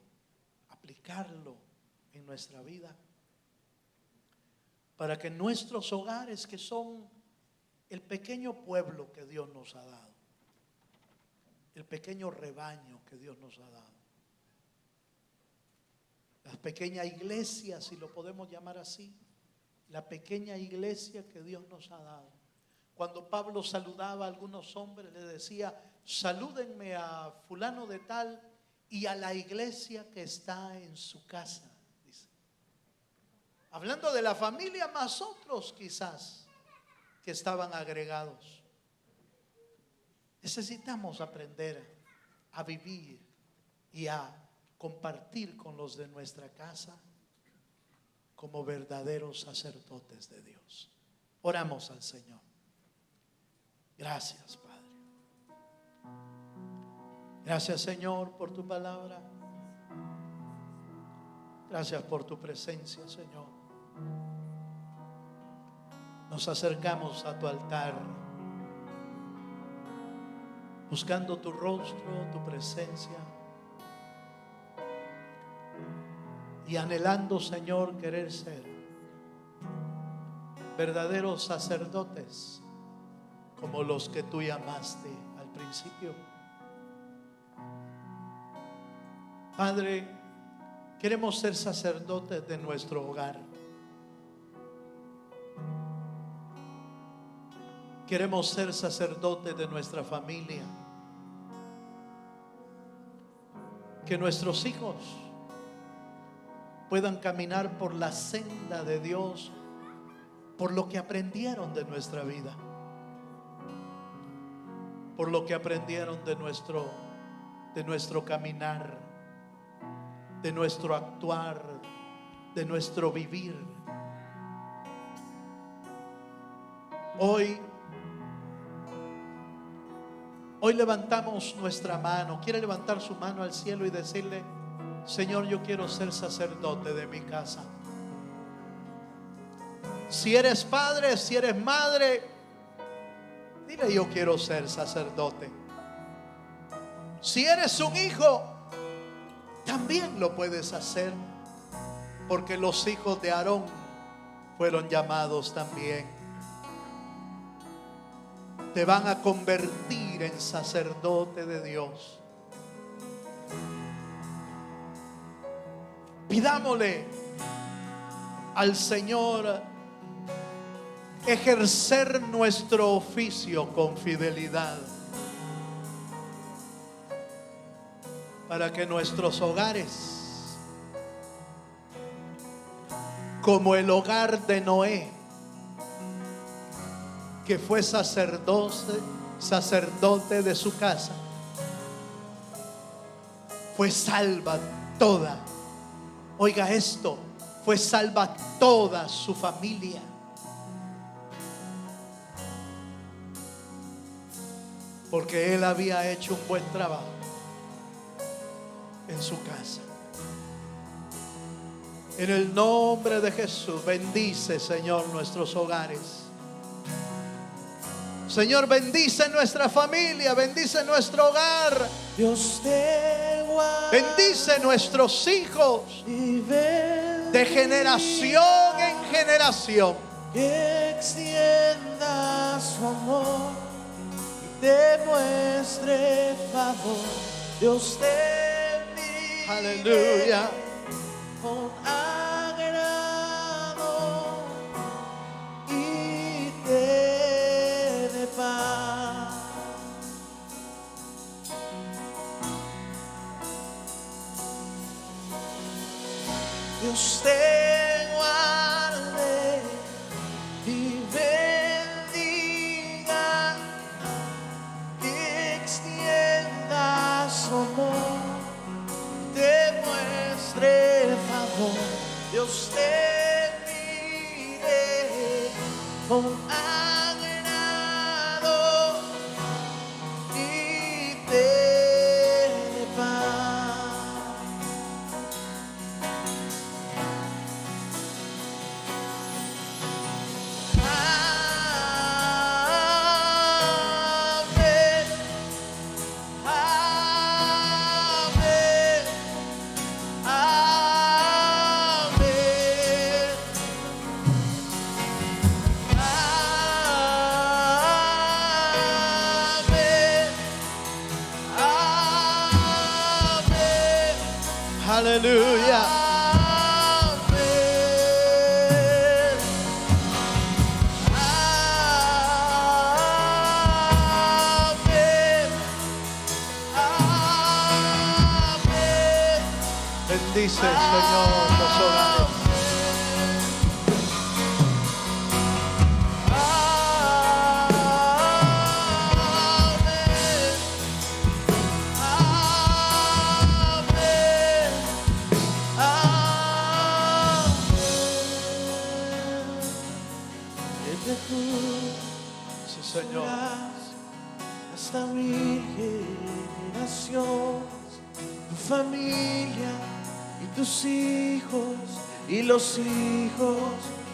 aplicarlo en nuestra vida, para que nuestros hogares, que son el pequeño pueblo que Dios nos ha dado, el pequeño rebaño que Dios nos ha dado, la pequeña iglesia, si lo podemos llamar así, la pequeña iglesia que Dios nos ha dado. Cuando Pablo saludaba a algunos hombres, le decía: salúdenme a fulano de tal y a la iglesia que está en su casa, dice. Hablando de la familia, más otros quizás que estaban agregados. Necesitamos aprender a vivir y a compartir con los de nuestra casa como verdaderos sacerdotes de Dios. Oramos al Señor. Gracias, Padre. Gracias, Señor, por tu palabra. Gracias por tu presencia, Señor. Nos acercamos a tu altar, buscando tu rostro, tu presencia, y anhelando, Señor, querer ser verdaderos sacerdotes como los que tú llamaste al principio. Padre, queremos ser sacerdotes de nuestro hogar. Queremos ser sacerdotes de nuestra familia. Que nuestros hijos puedan caminar por la senda de Dios, por lo que aprendieron de nuestra vida, por lo que aprendieron de nuestro caminar, de nuestro actuar, de nuestro vivir. Hoy levantamos nuestra mano. ¿Quiere levantar su mano al cielo y decirle: Señor, yo quiero ser sacerdote de mi casa? Si eres padre, si eres madre, dile: yo quiero ser sacerdote. Si eres un hijo, también lo puedes hacer, porque los hijos de Aarón fueron llamados también. Te van a convertir en sacerdote de Dios. Pidámosle al Señor ejercer nuestro oficio con fidelidad, para que nuestros hogares, como el hogar de Noé, que fue sacerdote de su casa, fue salva toda, oiga esto, fue salva toda su familia. Porque él había hecho un buen trabajo en su casa. En el nombre de Jesús, bendice, Señor, nuestros hogares. Señor, bendice nuestra familia, bendice nuestro hogar. Dios te guarde Bendice nuestros hijos. y bendiga de generación en generación. Que extienda su amor y te muestre favor. Dios te bendiga. Aleluya. Con agrado y te dé paz. Dios te guarde y bendiga, que extienda su amor, te muestre favor. Dios te mire con agrado y te dé paz. Amén. Amén. Amén. Amén. Amén. Aleluya. Amén. Amén. Amén. Bendice, Señor, los hogares. Sí, Señor. Hasta mi generación, tu familia y tus hijos y los hijos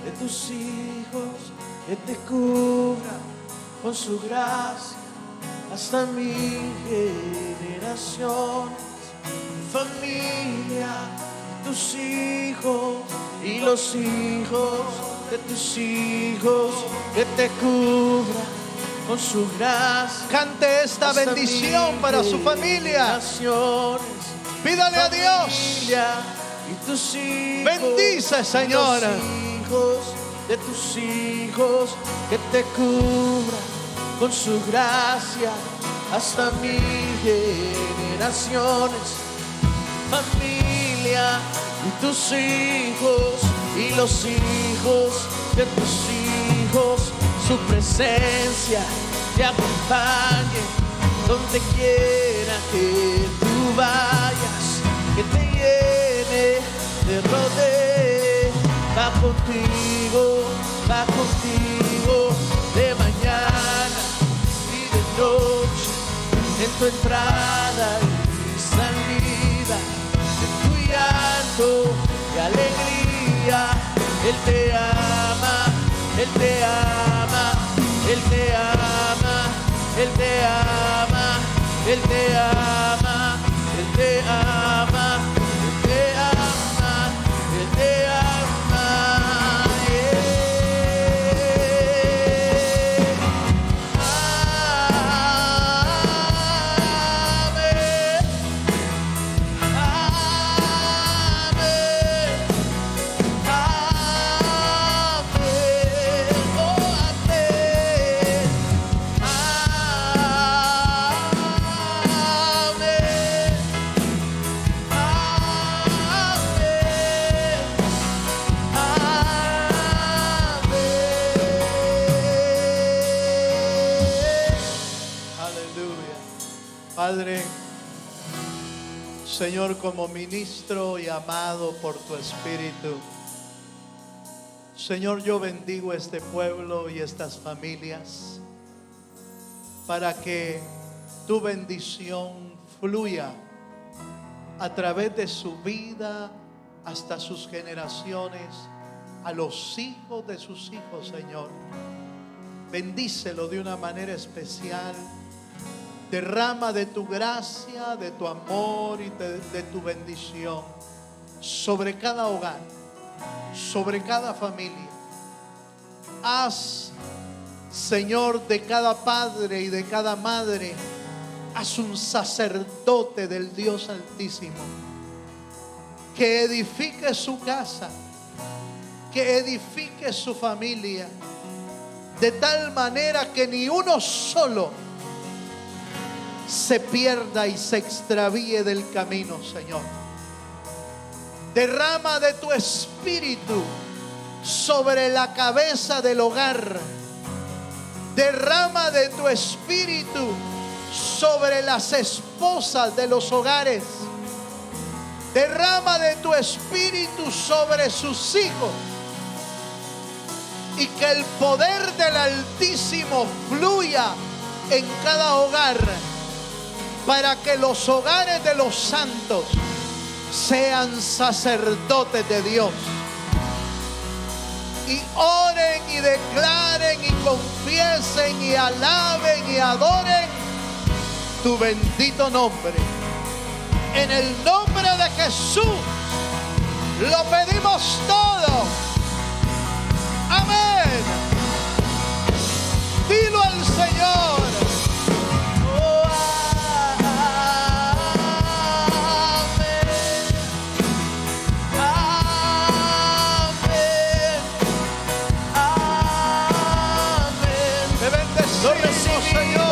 de tus hijos, que te cubran con su gracia hasta mi generación, tu familia y tus hijos y los hijos de tus hijos, que te cubra con su gracia. Cante esta hasta bendición mil para su familia. generaciones. Pídale a Dios. Familia y tus hijos, Bendice, Señor. y los hijos de tus hijos, que te cubra con su gracia hasta mil generaciones. Familia y tus hijos y los hijos de tus hijos, su presencia te acompañe donde quiera que tú vayas, que te llene, te rodee, va contigo de mañana y de noche, en tu entrada y salida, en tu llanto y alegría. Él te ama, Él te ama, Él te ama, Él te ama, Él te ama, Él te ama, Él te ama, Él te ama. Padre, Señor, como ministro y amado por tu Espíritu, Señor, yo bendigo este pueblo y estas familias para que tu bendición fluya a través de su vida hasta sus generaciones, a los hijos de sus hijos, Señor. Bendícelo de una manera especial. Derrama de tu gracia, de tu amor y de tu bendición sobre cada hogar, sobre cada familia. Haz, Señor, de cada padre y de cada madre, haz un sacerdote del Dios Altísimo, que edifique su casa, que edifique su familia, de tal manera que ni uno solo se pierda y se extravíe del camino, Señor. Derrama de tu espíritu sobre la cabeza del hogar. Derrama de tu espíritu sobre las esposas de los hogares. Derrama de tu espíritu sobre sus hijos. Y que el poder del Altísimo fluya en cada hogar, para que los hogares de los santos sean sacerdotes de Dios. Y oren y declaren y confiesen y alaben y adoren tu bendito nombre. En el nombre de Jesús lo pedimos todo. Amén. Dilo al Señor. Oh, amén. Amén. Amén. Te bendecimos, Señor.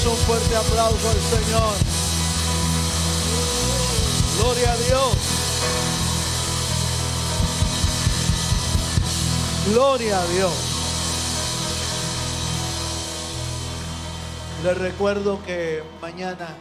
Un fuerte aplauso al Señor. Gloria a Dios. Gloria a Dios. Les recuerdo que mañana